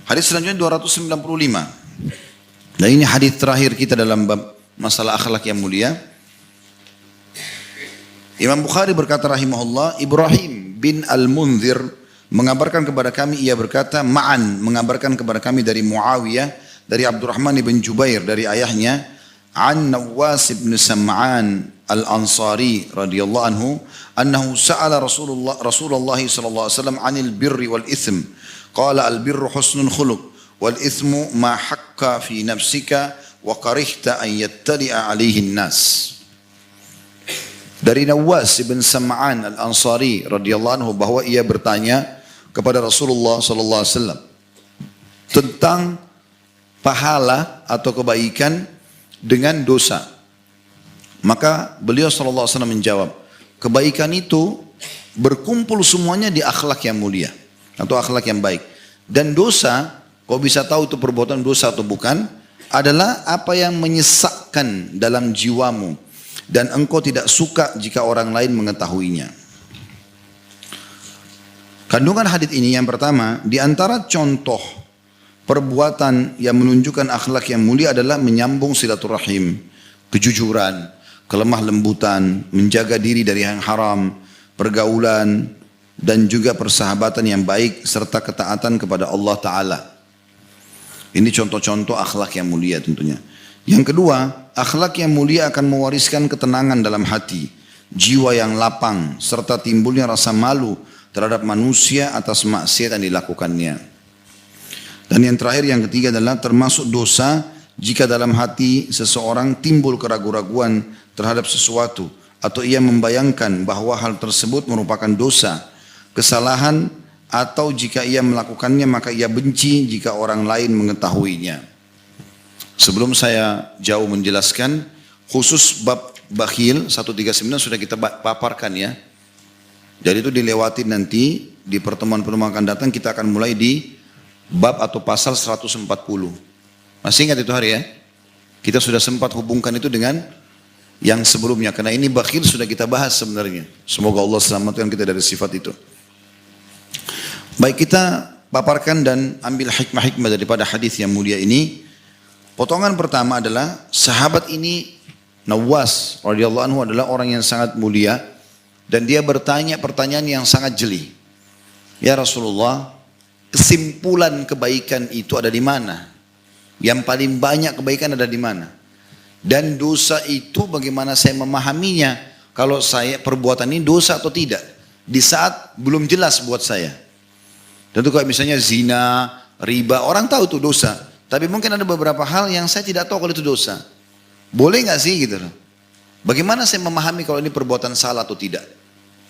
Hadis selanjutnya 295. Dan ini hadis terakhir kita dalam bab masalah akhlak yang mulia. Imam Bukhari berkata rahimahullah, Ibrahim bin Al-Munzir mengabarkan kepada kami, ia berkata, Ma'an mengabarkan kepada kami dari Muawiyah, dari Abdurrahman bin Jubair, dari ayahnya, an Nawas bin Sam'an Al-Ansari radhiyallahu anhu, annahu sa'ala Rasulullah sallallahu alaihi wasallam 'anil birri wal itsm. Qala al-birru husnul khuluq wal itsmu ma hakka fi nafsika wa karihta an yattali'a 'alaihi an-nas. Dari Nawas bin Sam'an Al-Ansari radhiyallahu anhu bahwa ia bertanya kepada Rasulullah sallallahu alaihi wasallam tentang pahala atau kebaikan dengan dosa. Maka beliau sallallahu alaihi wasallam menjawab, kebaikan itu berkumpul semuanya di akhlak yang mulia atau akhlak yang baik. Dan dosa, kau bisa tahu itu perbuatan dosa atau bukan, adalah apa yang menyesakkan dalam jiwamu dan engkau tidak suka jika orang lain mengetahuinya. Kandungan hadis ini yang pertama, di antara contoh perbuatan yang menunjukkan akhlak yang mulia adalah menyambung silaturahim, kejujuran, kelemah lembutan, menjaga diri dari yang haram, pergaulan, dan juga persahabatan yang baik serta ketaatan kepada Allah Ta'ala. Ini contoh-contoh akhlak yang mulia tentunya. Yang kedua, akhlak yang mulia akan mewariskan ketenangan dalam hati, jiwa yang lapang, serta timbulnya rasa malu terhadap manusia atas maksiat yang dilakukannya. Dan yang terakhir, yang ketiga adalah termasuk dosa jika dalam hati seseorang timbul keraguan-raguan terhadap sesuatu atau ia membayangkan bahwa hal tersebut merupakan dosa, kesalahan, atau jika ia melakukannya maka ia benci jika orang lain mengetahuinya. Sebelum saya jauh menjelaskan, khusus bab bakhil 139 sudah kita paparkan ya. Jadi itu dilewati nanti di pertemuan-pertemuan akan datang, kita akan mulai di bab atau pasal 140. Masih ingat itu hari ya? Kita sudah sempat hubungkan itu dengan yang sebelumnya, karena ini bakhil sudah kita bahas sebenarnya. Semoga Allah selamatkan kita dari sifat itu. Baik, kita paparkan dan ambil hikmah-hikmah daripada hadis yang mulia ini. Potongan pertama adalah sahabat ini, Nawas radhiyallahu anhu, adalah orang yang sangat mulia dan dia bertanya pertanyaan yang sangat jeli. Ya Rasulullah, kesimpulan kebaikan itu ada di mana? Yang paling banyak kebaikan ada di mana? Dan dosa itu bagaimana saya memahaminya? Kalau saya perbuatan ini dosa atau tidak? Di saat belum jelas buat saya. Tentu kalau misalnya zina, riba, orang tahu itu dosa. Tapi mungkin ada beberapa hal yang saya tidak tahu kalau itu dosa. Boleh nggak sih gitu? Bagaimana saya memahami kalau ini perbuatan salah atau tidak?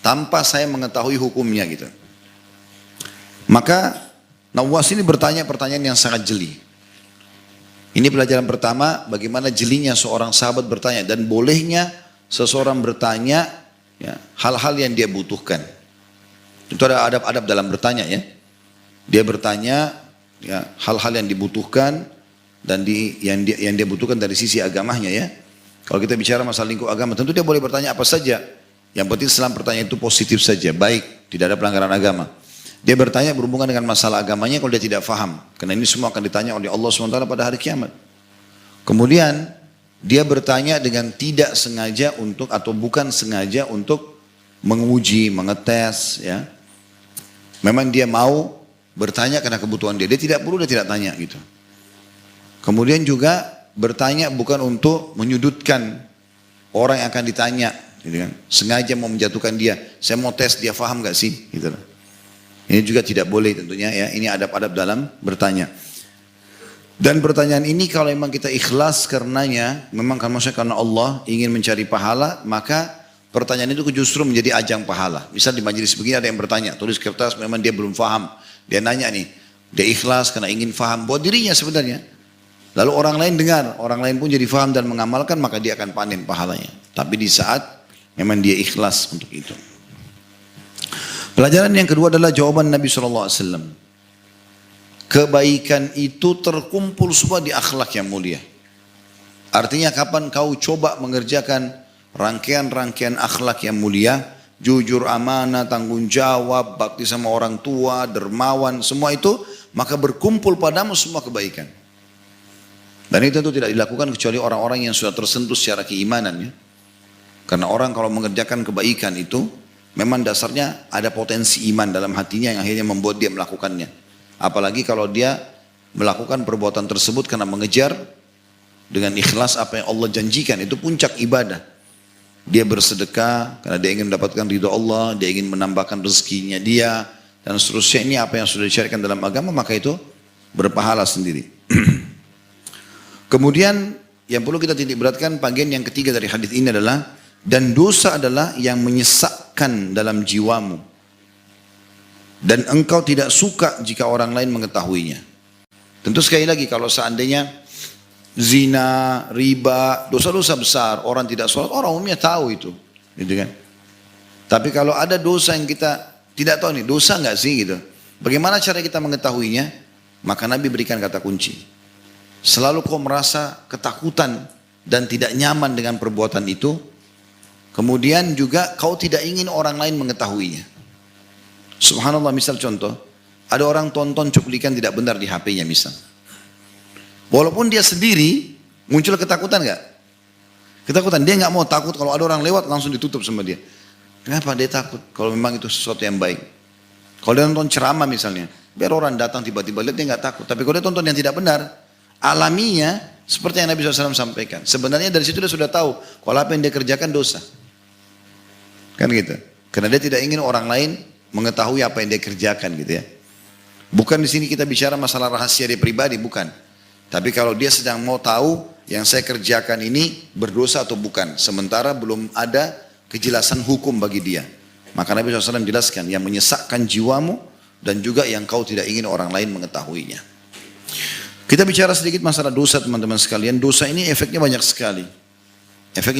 Tanpa saya mengetahui hukumnya gitu. Maka Nawas ini bertanya pertanyaan yang sangat jeli. Ini pelajaran pertama, bagaimana jelinya seorang sahabat bertanya. Dan bolehnya seseorang bertanya ya, hal-hal yang dia butuhkan. Itu ada adab-adab dalam bertanya ya. Dia bertanya ya, hal-hal yang dibutuhkan dan yang dia butuhkan dari sisi agamanya ya. Kalau kita bicara masalah lingkup agama, tentu dia boleh bertanya apa saja. Yang penting selama pertanyaan itu positif saja, baik, tidak ada pelanggaran agama. Dia bertanya berhubungan dengan masalah agamanya kalau dia tidak faham. Karena ini semua akan ditanya oleh Allah SWT pada hari kiamat. Kemudian dia bertanya dengan tidak sengaja untuk atau bukan sengaja untuk menguji, mengetes ya. Memang dia mau bertanya karena kebutuhan dia. Dia tidak perlu, dia tidak tanya gitu. Kemudian juga bertanya bukan untuk menyudutkan orang yang akan ditanya. Gitu kan. Sengaja mau menjatuhkan dia. Saya mau tes dia faham gak sih? Gitu. Ini juga tidak boleh tentunya ya. Ini adab-adab dalam bertanya. Dan pertanyaan ini kalau memang kita ikhlas karenanya, memang karena Allah ingin mencari pahala, maka pertanyaan itu justru menjadi ajang pahala. Misal di majelis begini ada yang bertanya, tulis kertas memang dia belum faham. Dia nanya nih, dia ikhlas karena ingin faham buat dirinya sebenarnya. Lalu orang lain dengar, orang lain pun jadi faham dan mengamalkan, maka dia akan panen pahalanya. Tapi di saat memang dia ikhlas untuk itu. Pelajaran yang kedua adalah jawaban Nabi SAW. Kebaikan itu terkumpul semua di akhlak yang mulia. Artinya kapan kau coba mengerjakan rangkaian-rangkaian akhlak yang mulia, jujur, amanah, tanggung jawab, bakti sama orang tua, dermawan, semua itu maka berkumpul padamu semua kebaikan. Dan itu tentu tidak dilakukan kecuali orang-orang yang sudah tersentuh secara keimanan ya. Karena orang kalau mengerjakan kebaikan itu memang dasarnya ada potensi iman dalam hatinya yang akhirnya membuat dia melakukannya. Apalagi kalau dia melakukan perbuatan tersebut karena mengejar dengan ikhlas apa yang Allah janjikan, itu puncak ibadah. Dia bersedekah karena dia ingin mendapatkan ridha Allah, dia ingin menambahkan rezekinya dia, dan seterusnya. Ini apa yang sudah disyariatkan dalam agama, maka itu berpahala sendiri. Kemudian yang perlu kita titik beratkan bagian yang ketiga dari hadis ini adalah, dan dosa adalah yang menyesakkan dalam jiwamu dan engkau tidak suka jika orang lain mengetahuinya. Tentu sekali lagi kalau seandainya zina, riba, dosa-dosa besar, orang tidak sholat, orang umumnya tahu itu, gitu kan. Tapi kalau ada dosa yang kita tidak tahu nih, dosa nggak sih gitu. Bagaimana cara kita mengetahuinya? Maka Nabi berikan kata kunci. Selalu kau merasa ketakutan dan tidak nyaman dengan perbuatan itu. Kemudian juga kau tidak ingin orang lain mengetahuinya. Subhanallah, misal contoh, ada orang tonton cuplikan tidak benar di HP-nya misal. Walaupun dia sendiri, muncul ketakutan nggak? Ketakutan, dia nggak mau, takut kalau ada orang lewat langsung ditutup sama dia. Kenapa dia takut? Kalau memang itu sesuatu yang baik. Kalau dia nonton ceramah misalnya, biar orang datang tiba-tiba lihat, dia nggak takut. Tapi kalau dia tonton yang tidak benar, alaminya seperti yang Nabi SAW sampaikan. Sebenarnya dari situ dia sudah tahu kalau apa yang dia kerjakan dosa. Kan gitu. Karena dia tidak ingin orang lain mengetahui apa yang dia kerjakan gitu ya. Bukan di sini kita bicara masalah rahasia dia pribadi, bukan. Tapi kalau dia sedang mau tahu yang saya kerjakan ini berdosa atau bukan. Sementara belum ada kejelasan hukum bagi dia. Maka Nabi SAW jelaskan yang menyesakkan jiwamu dan juga yang kau tidak ingin orang lain mengetahuinya. Kita bicara sedikit masalah dosa teman-teman sekalian. Dosa ini efeknya banyak sekali. Efek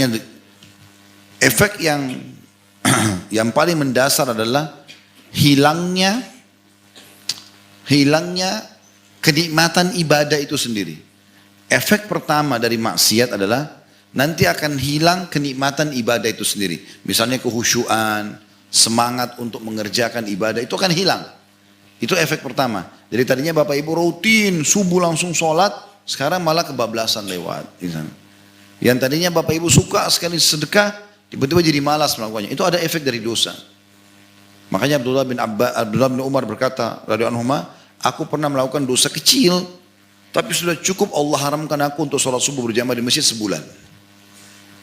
yang paling mendasar adalah hilangnya kenikmatan ibadah itu sendiri. Efek pertama dari maksiat adalah nanti akan hilang kenikmatan ibadah itu sendiri. Misalnya kehusyuan, semangat untuk mengerjakan ibadah itu akan hilang. Itu efek pertama. Jadi tadinya Bapak Ibu rutin subuh langsung sholat, sekarang malah kebablasan lewat. Yang tadinya Bapak Ibu suka sekali sedekah, tiba-tiba jadi malas melakukannya. Itu ada efek dari dosa. Makanya Abdullah bin Umar berkata, radhiyallahu anhu, aku pernah melakukan dosa kecil, tapi sudah cukup Allah haramkan aku untuk sholat subuh berjamaah di masjid sebulan.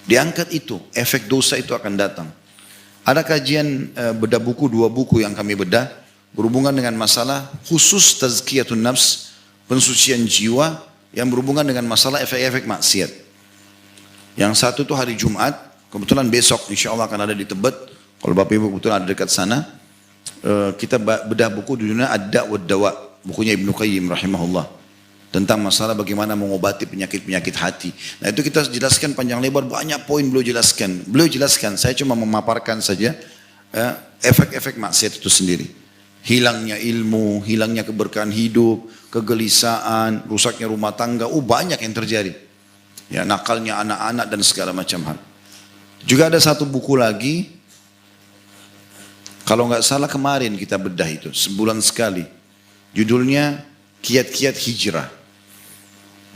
Diangkat itu, efek dosa itu akan datang. Ada kajian bedah buku, 2 buku yang kami bedah, berhubungan dengan masalah khusus tazkiyatun nafs, pensucian jiwa, yang berhubungan dengan masalah efek-efek maksiat. Yang satu itu hari Jumat, kebetulan besok insya Allah akan ada di Tebet, kalau Bapak Ibu kebetulan ada dekat sana, kita bedah buku di dunia Ad-Da' wad-Dawa, bukunya Ibnu Qayyim rahimahullah, tentang masalah bagaimana mengobati penyakit-penyakit hati. Nah itu kita jelaskan panjang lebar, banyak poin beliau jelaskan, saya cuma memaparkan saja efek-efek maksiat itu sendiri. Hilangnya ilmu, hilangnya keberkahan hidup, kegelisahan, rusaknya rumah tangga, banyak yang terjadi. Ya, nakalnya anak-anak dan segala macam hal. Juga ada satu buku lagi, kalau nggak salah kemarin kita bedah itu, sebulan sekali. Judulnya Kiat-Kiat Hijrah.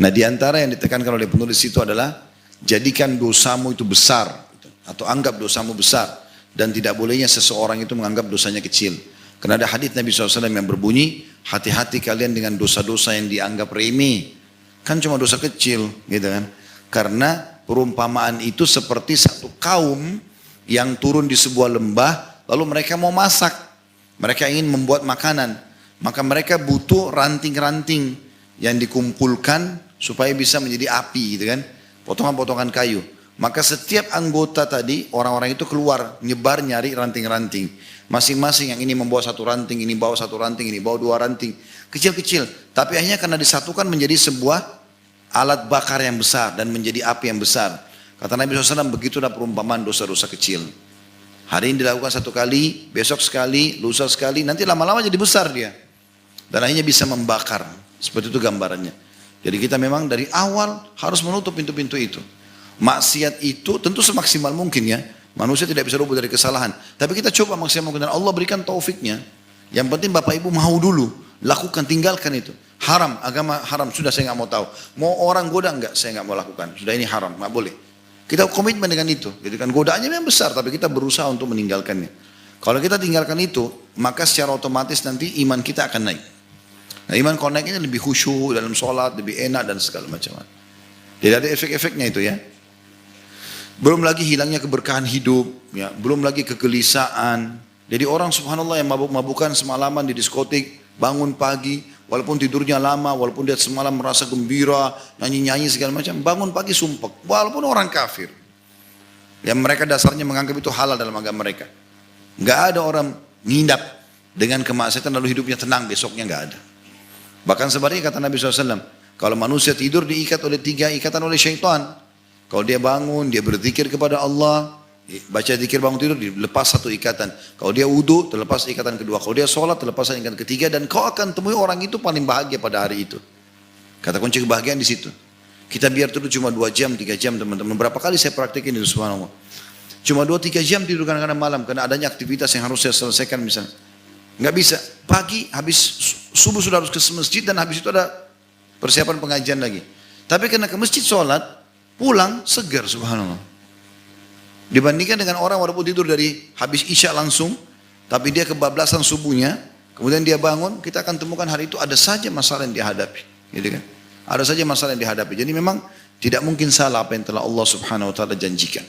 Nah di antara yang ditekankan oleh penulis itu adalah, jadikan dosamu itu besar, atau anggap dosamu besar, dan tidak bolehnya seseorang itu menganggap dosanya kecil. Karena ada hadits Nabi SAW yang berbunyi, hati-hati kalian dengan dosa-dosa yang dianggap remeh. Kan cuma dosa kecil, gitu kan. Karena perumpamaan itu seperti satu kaum yang turun di sebuah lembah, lalu mereka mau masak. Mereka ingin membuat makanan. Maka mereka butuh ranting-ranting yang dikumpulkan supaya bisa menjadi api, gitu kan. Potongan-potongan kayu. Maka setiap anggota tadi, orang-orang itu keluar, nyebar nyari ranting-ranting. Masing-masing yang ini membawa satu ranting, ini bawa satu ranting, ini bawa 2 ranting. Kecil-kecil, tapi akhirnya karena disatukan menjadi sebuah alat bakar yang besar dan menjadi api yang besar. Kata Nabi SAW, begitulah perumpamaan dosa-dosa kecil. Hari ini dilakukan 1 kali, besok sekali, lusa sekali, nanti lama-lama jadi besar dia. Dan akhirnya bisa membakar. Seperti itu gambarannya. Jadi kita memang dari awal harus menutup pintu-pintu itu. Maksiat itu tentu semaksimal mungkin ya. Manusia tidak bisa luput dari kesalahan. Tapi kita coba maksimal mungkin dan Allah berikan taufiknya. Yang penting Bapak Ibu mau dulu. lakukan, tinggalkan itu. Haram, agama haram, sudah saya nggak mau tahu. Mau orang goda enggak, saya nggak mau lakukan. Sudah ini haram, nggak boleh. Kita komitmen dengan itu. Gitu kan, godaannya memang besar, tapi kita berusaha untuk meninggalkannya. Kalau kita tinggalkan itu, maka secara otomatis nanti iman kita akan naik. Nah, iman kalau naiknya lebih khusyuk dalam sholat, lebih enak dan segala macam. Jadi ada efek-efeknya itu ya. Belum lagi hilangnya keberkahan hidup, ya. Belum lagi kegelisahan. Jadi orang subhanallah yang mabuk-mabukan semalaman di diskotik, bangun pagi, walaupun tidurnya lama, walaupun dia semalam merasa gembira, nyanyi-nyanyi segala macam, bangun pagi sumpek, walaupun orang kafir. Yang mereka dasarnya menganggap itu halal dalam agama mereka. Nggak ada orang ngindap dengan kemaksiatan lalu hidupnya tenang, besoknya nggak ada. Bahkan sebaliknya kata Nabi SAW, kalau manusia tidur diikat oleh 3 ikatan oleh syaitan. Kalau dia bangun, dia berzikir kepada Allah, baca zikir bangun tidur, dilepas 1 ikatan. Kalau dia wudu, terlepas ikatan kedua. Kalau dia sholat, terlepas ikatan ketiga. Dan kau akan temui orang itu paling bahagia pada hari itu. Kata kunci kebahagiaan di situ. Kita biar tidur cuma 2 jam, 3 jam teman-teman. Berapa kali saya praktekin itu subhanallah. Cuma 2-3 jam tidur kadang-kadang malam. Karena adanya aktivitas yang harus saya selesaikan misalnya. Nggak bisa. Pagi habis subuh sudah harus ke masjid dan habis itu ada persiapan pengajian lagi. Tapi karena ke masjid sholat, pulang segar subhanallah. Dibandingkan dengan orang walaupun tidur dari habis isya langsung, tapi dia kebablasan subuhnya, kemudian dia bangun, kita akan temukan hari itu ada saja masalah yang dihadapi. Gitu kan? Ada saja masalah yang dihadapi. Jadi memang tidak mungkin salah apa yang telah Allah subhanahu wa ta'ala janjikan.